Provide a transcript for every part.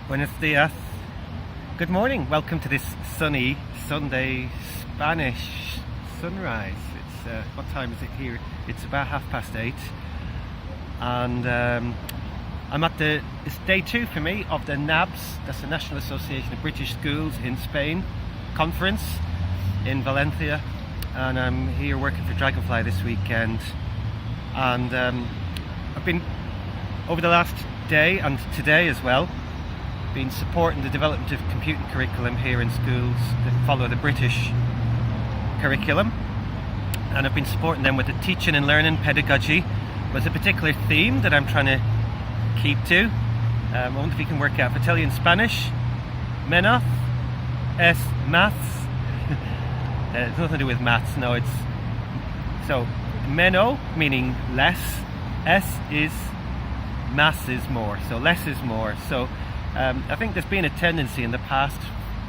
Buenos dias. Good morning. Welcome to this sunny Sunday Spanish sunrise. It's what time is it here? It's about 8:30, and I'm at it's day 2 for me of the NABS. That's the National Association of British Schools in Spain conference in Valencia, and I'm here working for Dragonfly this weekend. And I've been over the last day and today as well been supporting the development of computing curriculum here in schools that follow the British curriculum, and I've been supporting them with the teaching and learning pedagogy with a particular theme that I'm trying to keep to. I wonder if you can work out. If I tell you in Spanish, Menos es más. It's nothing to do with maths, no, it's so meno meaning less, es is más is more, so less is more. So I think there's been a tendency in the past,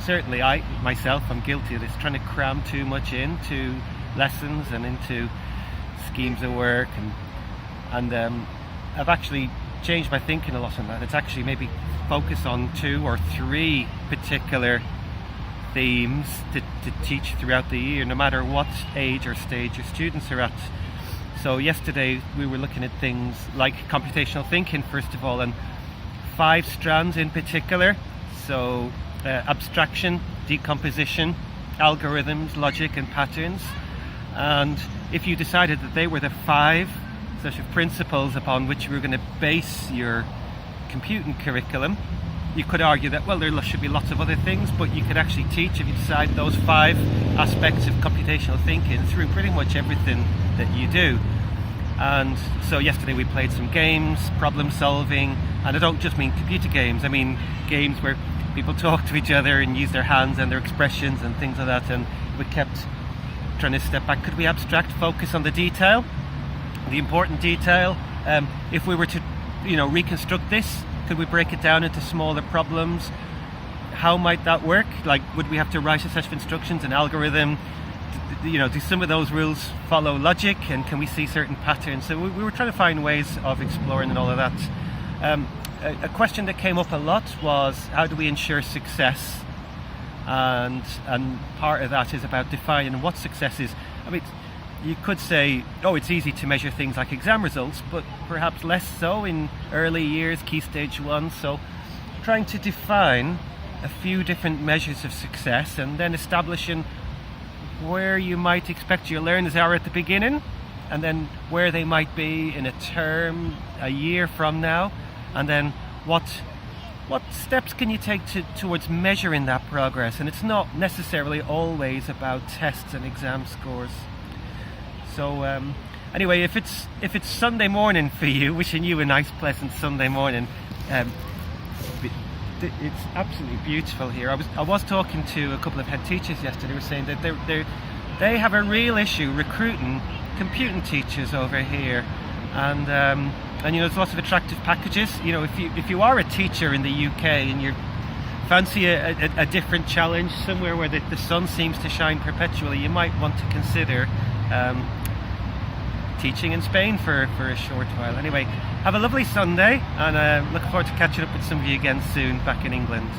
certainly I myself, I'm guilty of this, trying to cram too much into lessons and into schemes of work, and I've actually changed my thinking a lot on that. It's actually maybe focus on 2 or 3 particular themes to teach throughout the year, no matter what age or stage your students are at. So yesterday we were looking at things like computational thinking first of all, and 5 strands in particular. So abstraction, decomposition, algorithms, logic and patterns. And if you decided that they were the 5 sort of principles upon which you were going to base your computing curriculum, you could argue that, well, there should be lots of other things, but you could actually teach, if you decide, those 5 aspects of computational thinking through pretty much everything that you do. And so yesterday we played some games, problem solving, and I don't just mean computer games, I mean games where people talk to each other and use their hands and their expressions and things like that. And we kept trying to step back. Could we abstract, focus on the detail, the important detail? If we were to, reconstruct this, could we break it down into smaller problems? How might that work? Like, would we have to write a set of instructions, an algorithm? Do some of those rules follow logic, and can we see certain patterns? So we were trying to find ways of exploring and all of that. A question that came up a lot was, how do we ensure success? And part of that is about defining what success is. I mean, you could say, it's easy to measure things like exam results, but perhaps less so in early years, key stage 1. So trying to define a few different measures of success, and then establishing where you might expect your learners are at the beginning, and then where they might be in a term, a year from now, and then what steps can you take towards measuring that progress. And it's not necessarily always about tests and exam scores. So anyway, if it's Sunday morning for you, wishing you a nice pleasant Sunday morning. It's absolutely beautiful here. I was talking to a couple of head teachers yesterday. They were saying that they have a real issue recruiting computing teachers over here, and there's lots of attractive packages. If you are a teacher in the UK and you fancy a different challenge somewhere where the sun seems to shine perpetually, you might want to consider teaching in Spain for a short while. Anyway, have a lovely Sunday, and look forward to catching up with some of you again soon back in England.